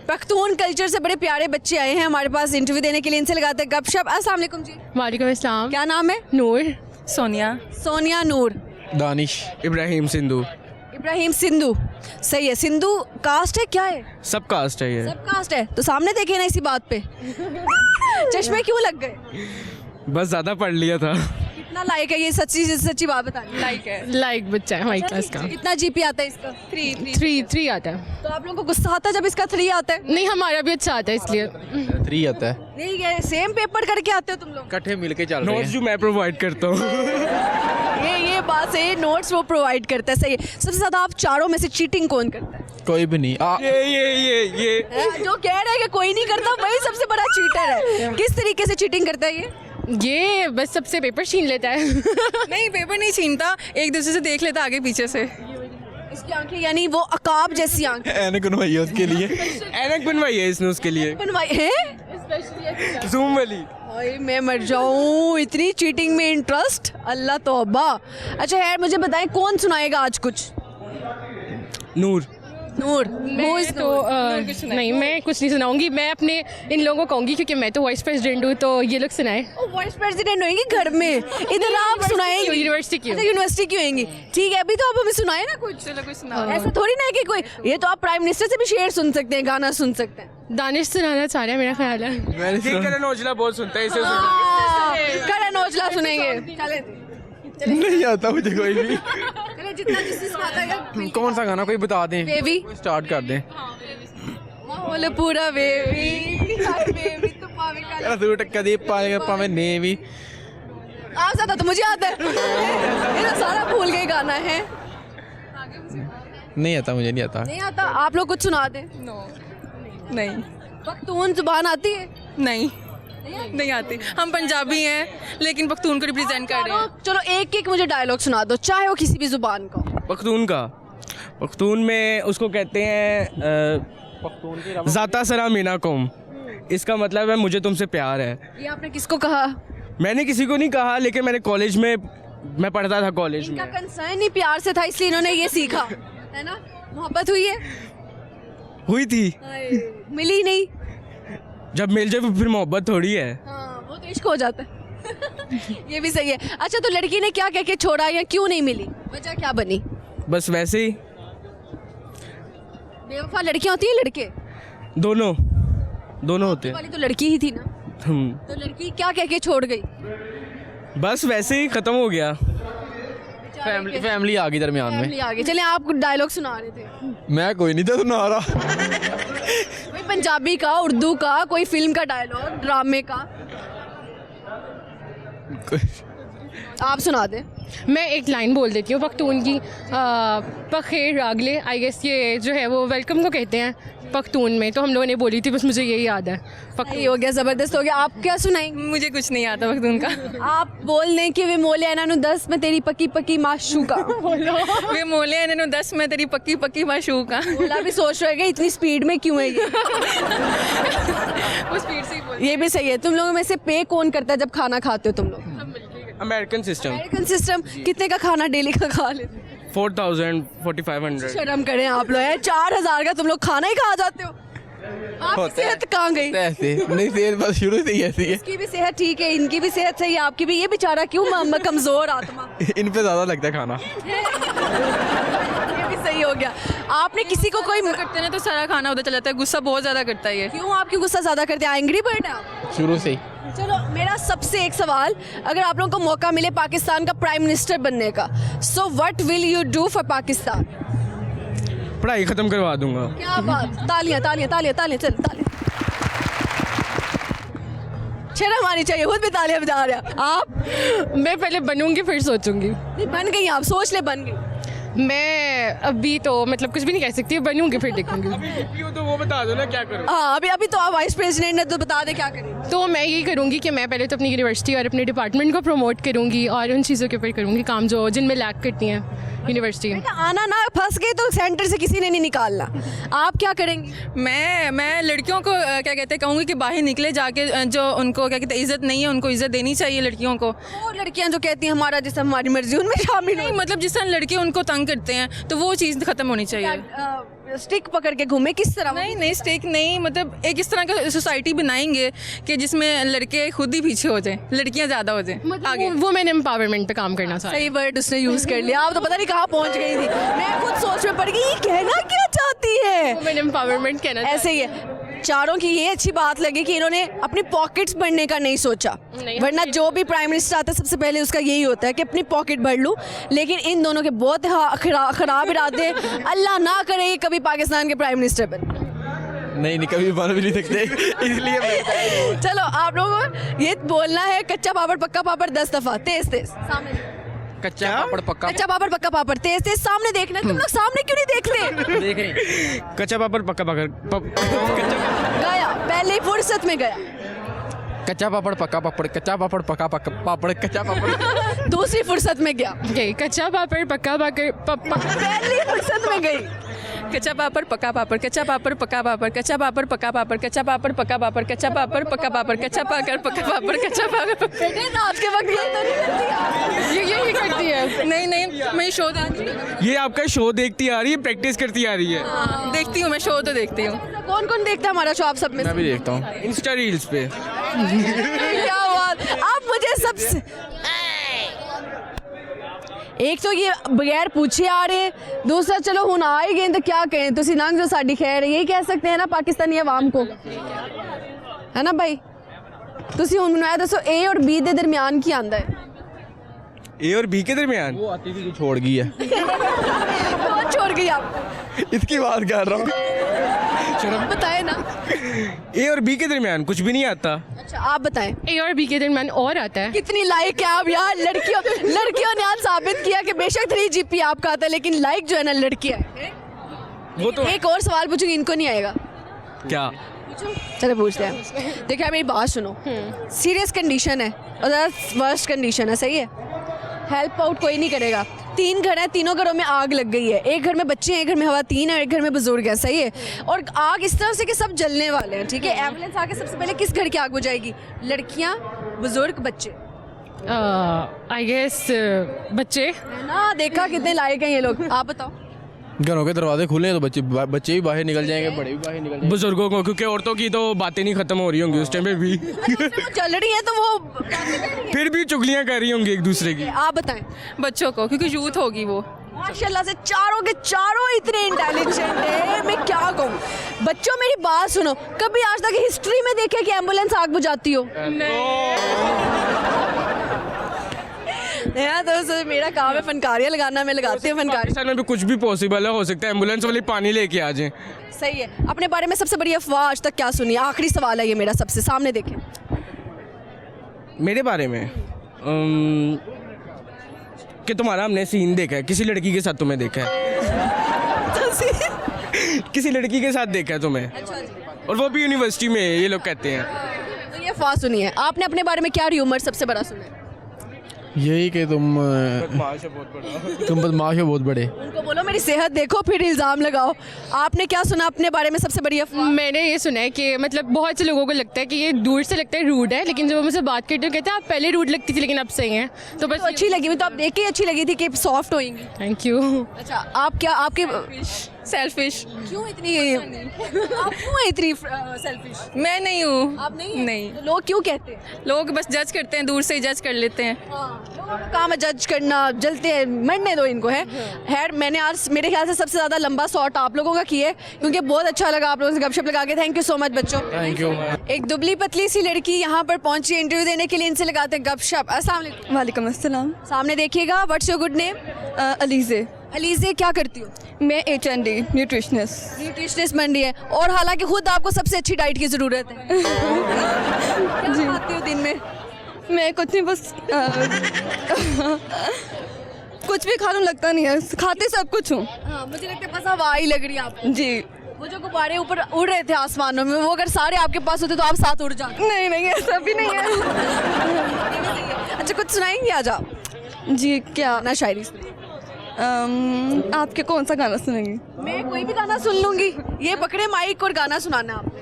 Pakhtun culture से बड़े प्यारे बच्चे आए हैं हमारे पास इंटरव्यू देने के लिए, इनसे लगाते हैं गपशप। अस्सलाम वालेकुम जी। वालेकुम अस्सलाम। क्या नाम है? नूर। सोनिया। सोनिया नूर। दानिश। इब्राहिम सिंधु। इब्राहिम सिंधु। सही है। सिंधु कास्ट है क्या है? सब कास्ट है ये। सब कास्ट है तो सामने देखे ना इसी बात पे। चश्मे क्यों लग गए? बस ज़्यादा पढ़ लिया था। कितना लाइक है ये? सच्ची सच्ची बात बताइए। लाइक है। लाइक बच्चा है हमारी क्लास का। कितना जीपी आता है इसका? 3 आता है। तो आप लोगों को गुस्सा आता है जब इसका 3 आता है? नहीं हमारा भी अच्छा आता है इसलिए। 3 आता है। नहीं ये सेम पेपर करके आते हो तुम लोग? इकट्ठे मिलके चल रहे हैं। नोट्स जो मैं प्रोवाइड करता हूँ। ये बात है, नोट्स वो प्रोवाइड करता है। सही है। सबसे ज्यादा आप चारों में से चीटिंग कौन करता है? कोई भी नहीं। ये जो कह रहे हैं कि कोई नहीं करता वही सबसे बड़ा चीटर है। किस तरीके से चीटिंग करता है ये बस सबसे पेपर छीन लेता है। नहीं पेपर नहीं छीनता, एक दूसरे से देख लेता आगे पीछे से। इसकी आंखें यानी वो अकाब जैसी आंखें ऐनक बनवाई है उसके लिए। ऐनक बनवाई है इसने उसके लिए। बनवाई है। जूम वाली। ओए मैं मर जाऊं, इतनी चीटिंग में इंटरेस्ट, अल्लाह तौबा। अच्छा यार मुझे बताएं कौन सुनाएगा आज कुछ? नूर। नूर। मैं तो नहीं मैं कुछ नहीं सुनाऊंगी। मैं अपने इन लोगों को कहूँगी क्योंकि मैं तो वाइस प्रेसिडेंट हूँ, तो ये लोग सुनाए। वाइस प्रेसिडेंट होंगी घर में, इधर आप सुनाएंगे? यूनिवर्सिटी की। अच्छा यूनिवर्सिटी की होंगी। ठीक है अभी तो आप हमें सुनाए ना कुछ। चलो कुछ सुना। ऐसा थोड़ी ना है कि कोई, ये तो आप प्राइम मिनिस्टर से भी शेर सुन सकते हैं, गाना सुन सकते हैं। दानिश सुनाना चाह रहा है मेरा ख्याल है। करण औजला बहुत सुनता है इसे। करण औजला सुनेंगे। चले नहीं आता मुझे कोई भी। चले जितना जिसको आता है। कौन सा गाना कोई बता दें? बेबी स्टार्ट कर दें। माहौल पूरा बेबी बेबी तो पावे का तू टक्का दे पाएगा पावे ने भी। आ जाता तो मुझे आता है। ये तो सारा भूल गए गाना है। नहीं आता, मुझे नहीं आता। नहीं आता। आप लोग कुछ सुना दें। नहीं पख्तून जुबान आती है? नहीं नहीं आती। हम पंजाबी हैं लेकिन पख्तून को रिप्रेजेंट कर रहे हैं। चलो एक एक मुझे डायलॉग सुना दो, चाहे वो किसी भी जुबान का। पख्तून में उसको कहते हैं ज़ाता सरा मीना कोम। इसका मतलब है मुझे तुमसे प्यार है। ये आपने किसको कहा? मैंने किसी को नहीं कहा, लेकिन मैंने कॉलेज में, मैं पढ़ता था कॉलेज में। इनका कंसर्न ही प्यार से था इसलिए इन्होंने ये सीखा है ना। मोहब्बत हुई है? हुई थी। मिली नहीं। जब मिल जाए फिर मोहब्बत थोड़ी है। हाँ, वो तो इश्क हो जाता है। ये भी सही है। अच्छा तो लड़की ने क्या कह के छोड़ा या क्यों नहीं मिली, वजह क्या बनी? बस वैसे ही। बेवफा लड़कियां होती हैं लड़के? दोनों होते हैं। वाली तो लड़की ही थी ना। तो लड़की क्या कह के छोड़ गई? बस वैसे ही खत्म हो गया। फैमिली आ गई दरमियान में। फैमिली आ गई। चले आप डायलॉग सुना रहे थे। मैं कोई नहीं था सुना रहा। कोई पंजाबी का, उर्दू का, कोई फिल्म का डायलॉग, ड्रामे का आप सुना दे। मैं एक लाइन बोल देती हूँ पख्तून की। पखेर रागले, आई गेस ये जो है वो वेलकम को कहते हैं पख्तून में, तो हम लोगों ने बोली थी, बस मुझे यही याद है। ये हो गया, ज़बरदस्त हो गया। आप क्या सुनाएंगे? मुझे कुछ नहीं आता पख्तून का। आप बोल दें कि वे मोले एना नु 10 में तेरी पक्की पक्की माशूका। वे मोले इन्होंने 10 में तेरी पक्की पक्की माशूका। बोला भी सोच रहे हैं इतनी स्पीड में क्यों है ये। वो स्पीड से ही बोल। ये भी सही है। तुम लोगों में से पे कौन करता है जब खाना खाते हो तुम लोग? American system. American system. कितने का खाना डेली का खा लेते? 4000 4500। शर्म करें आप लोग यार, 4000 का तुम लोग खाना ही खा जाते हो। आपकी सेहत कहाँ गई? ऐसे नहीं, सेहत बस शुरू से ही ऐसी है। इसकी भी सेहत ठीक है, इनकी भी सेहत सही है, आपकी भी। ये बेचारा क्यों कमजोर आत्मा। इन पे ज्यादा लगता है खाना। ये भी सही हो गया। आपने किसी को कोई करते ना तो सारा खाना उधर चला जाता है। गुस्सा बहुत ज्यादा करता है ये। क्यों? आप क्यों गुस्सा ज्यादा करते हैं? एंग्री बर्ड है आप? शुरू से ही। चलो मेरा सबसे एक सवाल, अगर आप लोगों को मौका मिले पाकिस्तान का प्राइम मिनिस्टर बनने का, so what will you do for Pakistan? पढ़ाई खत्म करवा दूंगा। क्या बात। तालियां तालियां तालियां तालियां, चल तालियां। शर्म आनी चाहिए, खुद भी तालियां बजा रहे हैं आप। मैं पहले बनूंगी फिर सोचूंगी। नहीं बन गई आप, सोच ले बन गई। मैं अभी तो मतलब कुछ भी नहीं कह सकती, बनूंगी फिर देखूंगी। तो वो बता दो ना क्या करो। हाँ अभी तो आप वाइस प्रेसिडेंट है, तो बता दे क्या करें। तो मैं यही करूँगी कि मैं पहले तो अपनी यूनिवर्सिटी और अपने डिपार्टमेंट को प्रमोट करूँगी और उन चीज़ों के ऊपर करूँगी काम जो जिनमें लैक करती हैं यूनिवर्सिटी। आना ना फंस गए तो सेंटर से किसी ने नहीं निकालना। आप क्या करेंगी? मैं लड़कियों को क्या कहते हैं कहूँगी कि बाहर निकले जाके, जो उनको क्या कहते हैं इज्जत नहीं है उनको इज्जत देनी चाहिए लड़कियों को। वो लड़कियां जो कहती हैं हमारा जिसम हमारी मर्जी, उनमें शामिल नहीं मतलब जिस तरह लड़के उनको तंग करते हैं तो वो चीज़ खत्म होनी चाहिए। स्टिक पकड़ के घूमे, किस तरह? नहीं स्टेक नहीं, मतलब एक इस तरह का सोसाइटी बनाएंगे कि जिसमें लड़के खुद ही पीछे हो जाएं, लड़कियां ज़्यादा हो जाएं आगे। वुमेन एम्पावरमेंट पे काम करना चाहिए। सही वर्ड उसने यूज कर लिया। आप तो पता नहीं कहाँ पहुंच गई थी, मैं खुद सोच में पड़ गई ये कहना क्या चाहती है। वुमेन एम्पावरमेंट कहना ऐसे ही है। चारों की ये अच्छी बात लगी कि इन्होंने अपनी पॉकेट्स भरने का नहीं सोचा, नहीं, वरना जो भी प्राइम मिनिस्टर आता है सबसे पहले उसका यही होता है कि अपनी पॉकेट भर लूं। लेकिन इन दोनों के बहुत खराब इरादे, अल्लाह ना करे ये कभी पाकिस्तान के प्राइम मिनिस्टर बने। नहीं कभी बन भी नहीं सकते इसलिए मैं चलो आप लोगों को ये बोलना है, कच्चा पापड़ पक्का पापड़ 10 दफा, तेज तेज सामने। कच्चा पापड़ पक्का कच्चा पापड़ पक्का पापड़, तेज तेज सामने देखना। तुम लोग सामने क्यों नहीं देखते? देख रहे कच्चा पापड़ पक्का गया, पहले ही फुर्सत में गया। कच्चा पापड़ पक्का पापड़, कच्चा पापड़ पक्का पक्का पापड़, कच्चा पापड़ दूसरी फुर्सत में गया, गई। कच्चा पापड़ पक्का पापड़ पहली फुर्सत में गई। कच्चा पापड़ पका पापड़, कच्चा पापड़ पका पापड़, कच्चा पापड़ पका पापड़, कच्चा पापड़ पका पापड़, कच्चा पापड़ पका पापड़, कच्चा पापड़ पका पापड़, कच्चा पापड़। बेटे नाच के वक्त ये तो नहीं करती ये करती है। नहीं मैं शो देखती हूँ। ये आपका शो देखती आ रही है, प्रैक्टिस करती आ रही है। देखती हूँ मैं शो तो देखती हूँ। कौन कौन देखता है हमारा शो आप सब में? मैं भी देखता हूँ। इंस्टा रील्स पे। क्या बात, आप मुझे सबसे एक तो ये बगैर पूछे आ रहे, दूसरा चलो हुन आ ही गए तो क्या कहें, तुसी नंग जो साडी खैर है, यही कह सकते हैं ना पाकिस्तानी अवाम को, है ना भाई? तुसी हुन बनाया दसो ए और बी दे दरमियान की आंदा है? ए और बी के दरमियान वो आती थी छोड़ गई है। कौन छोड़ गई आप? इसकी बात कर रहा हूँ। बताए ना। ए और बी के दरमियान कुछ भी नहीं आता। अच्छा आप बताएं, ए और बी के दरमियान और आता है। कितनी लाइक है आप यार? लड़कियों ने आज साबित किया कि बेशक 3GP आपका आता है, लेकिन लाइक जो है ना लड़कियां है। वो तो एक और सवाल पूछूंगी, इनको नहीं आएगा। क्या? चलो पूछते हैं। देखिए मेरी बात सुनो, सीरियस कंडीशन है और ज़्यादा वर्स्ट कंडीशन है, सही है? हेल्प आउट कोई नहीं करेगा। 3 घर हैं, तीनों घरों में आग लग गई है, एक घर में बच्चे हैं, एक घर में खवातीन है, एक घर में बुजुर्ग हैं, सही है? और आग इस तरह से कि सब जलने वाले हैं, ठीक है? एम्बुलेंस आके सबसे पहले किस घर की आग बुझाएगी? लड़कियां, बुजुर्ग, बच्चे, आई गेस बच्चे। है ना? देखा कितने लायक हैं ये लोग। आप बताओ। घरों के दरवाजे खुले हैं तो बच्चे भी बाहर निकल जाएंगे, बड़े भी बाहर निकल जाएंगे। बुजुर्गों को, क्योंकि औरतों की तो बातें नहीं खत्म हो रही होंगी उस टाइम पे भी। वो चल रही है तो वो फिर भी चुगलियां कर रही होंगी एक दूसरे की। आप बताएं। बच्चों को, क्योंकि यूथ होगी वो। माशाल्लाह से चारों के चारों इतने इंटेलिजेंट है, मैं क्या कहूँ। बच्चों मेरी बात सुनो, कभी आज तक हिस्ट्री में देखे कि एम्बुलेंस आग बुझाती हो? नहीं तो मेरा काम है फनकारियाँ लगाना, मैं लगाती हूँ फनकारी। पाकिस्तान में भी कुछ भी पॉसिबल है, हो सकता है एम्बुलेंस वाले पानी लेके आ जाएं। सही है। अपने बारे में सबसे बड़ी अफवाह आज तक क्या सुनी? आखिरी सवाल है ये मेरा, सबसे सामने देखें। मेरे बारे में कि तुम्हारा हमने सीन देखा है, किसी लड़की के साथ तुम्हें देखा है। किसी लड़की के साथ देखा है तुम्हें, और वो भी यूनिवर्सिटी में, ये लोग कहते हैं। तो ये अफवाह सुनी है आपने। अपने बारे में क्या र्यूमर सबसे बड़ा सुना है? यही कि तुम बदमाश हो बहुत बड़े। उनको बोलो मेरी सेहत देखो फिर इल्ज़ाम लगाओ। आपने क्या सुना अपने बारे में सबसे बड़ी अफवाह? मैंने ये सुना है कि मतलब बहुत से लोगों को लगता है कि ये दूर से लगता है रूड है, लेकिन जब वो मुझसे बात करते हो कहते हैं आप पहले रूड लगती थी लेकिन अब सही हैं। तो बस तो अच्छी लगी, मैं तो आप देख के ही अच्छी लगी थी कि सॉफ्ट होएंगी। Thank you. अच्छा आप क्या, आपके सेल्फिश। क्यों इतनी आप क्यों इतनी सेल्फिश? मैं नहीं हूँ। आप नहीं हैं? नहीं। तो लोग क्यों कहते हैं? लोग बस जज करते हैं, दूर से ही जज कर लेते हैं। लोगों का काम है जज करना, जलते हैं, मरने दो इनको है। खैर मैंने आज मेरे ख्याल से सबसे ज़्यादा लंबा शॉट आप लोगों का किया है, क्योंकि बहुत अच्छा लगा आप लोगों से गपशप लगा के। थैंक यू सो मच बच्चों। Thank you. एक दुबली पतली सी लड़की यहाँ पर पहुंची है इंटरव्यू देने के लिए, इनसे लगाते हैं गपशप। अस्सलाम वालेकुम। वालेकुम अस्सलाम। सामने देखिएगा। What's your good name? Alizeh. Alizeh क्या करती हो? मैं HND न्यूट्रिशनिस्ट। न्यूट्रिशनिस्ट बन रही है, और हालांकि खुद आपको सबसे अच्छी डाइट की ज़रूरत है। क्या खाती हो दिन में? मैं कुछ नहीं, बस कुछ भी खा लूँ लगता नहीं है, खाते सब कुछ हूँ। हाँ मुझे लगता है बस हवा ही लग रही है आपको। जी। वो जो गुब्बारे ऊपर उड़ रहे थे आसमानों में, वो अगर सारे आपके पास होते तो आप साथ उड़ जाते। नहीं ऐसा भी नहीं है। अच्छा कुछ सुनाएंगे आज आप? जी क्या? ना शायरी सुनाइए। आपके कौन सा गाना सुनेंगे? मैं कोई भी गाना सुन लूंगी। ये पकड़े माइक और गाना सुनाना है आपने।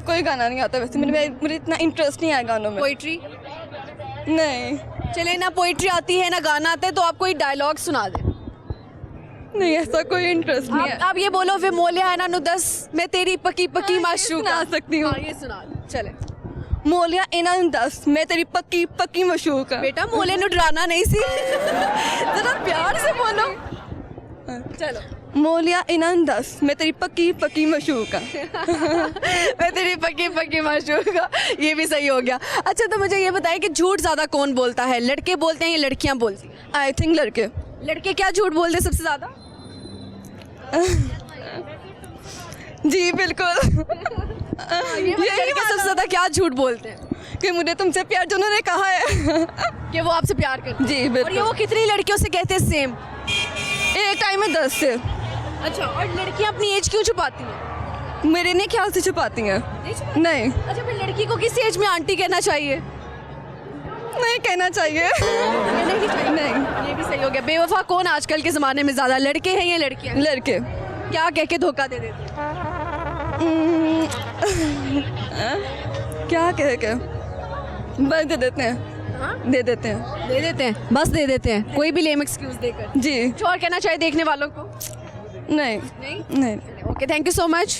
कोई गाना नहीं आता वैसे, मुझे इतना इंटरेस्ट नहीं है गानों में। पोइट्री? नहीं। चले ना पोइट्री आती है ना गाना आता है, तो आप कोई डायलॉग सुना दे। नहीं ऐसा कोई इंटरेस्ट नहीं है। आप ये बोलो वे मोलिया है ना नु 10 मैं तेरी पक्की पक्की माशूका सुना सकती हूँ। हाँ, ये सुना चले मोलिया इन्हें 10 मैं तेरी पक्की पक्की मशूक है। बेटा मोले नु डराना नहीं सी जरा प्यार से बोलो चलो मोलिया इन्हें 10 मैं तेरी पक्की पक्की मशूक है। मैं तेरी पक्की पक्की माशूका ये भी सही हो गया। अच्छा तो मुझे ये बताइए कि झूठ ज़्यादा कौन बोलता है, लड़के बोलते हैं या लड़कियां बोलती हैं? आई थिंक लड़के। लड़के क्या झूठ बोलते हैं सबसे ज़्यादा? जी बिल्कुल। लड़के सबसे ज़्यादा क्या झूठ बोलते हैं? कि मुझे तुमसे प्यार जो उन्होंने कहा है। कि वो आपसे प्यार करते हैं। जी और ये बिल्कुल। वो कितनी लड़कियों से कहते हैं सेम? एक टाइम में 10 से। अच्छा और लड़कियां अपनी एज क्यों छुपाती हैं? मेरे नहीं ख्याल से छुपाती हैं। नहीं छुपाती? नहीं अच्छा फिर लड़की को किस एज में आंटी कहना चाहिए? नहीं कहना चाहिए। नहीं चाहिए। नहीं ये भी सही हो गया। बेवफा कौन आजकल के ज़माने में ज़्यादा, लड़के हैं या लड़कियां? लड़के। क्या कह के धोखा दे देते हैं? क्या कह के बस दे देते हैं। दे देते हैं। दे देते हैं, बस दे देते हैं, कोई भी लेम एक्सक्यूज देकर। जी कुछ और कहना चाहिए देखने वालों को? नहीं नहीं नहीं okay thank you so much.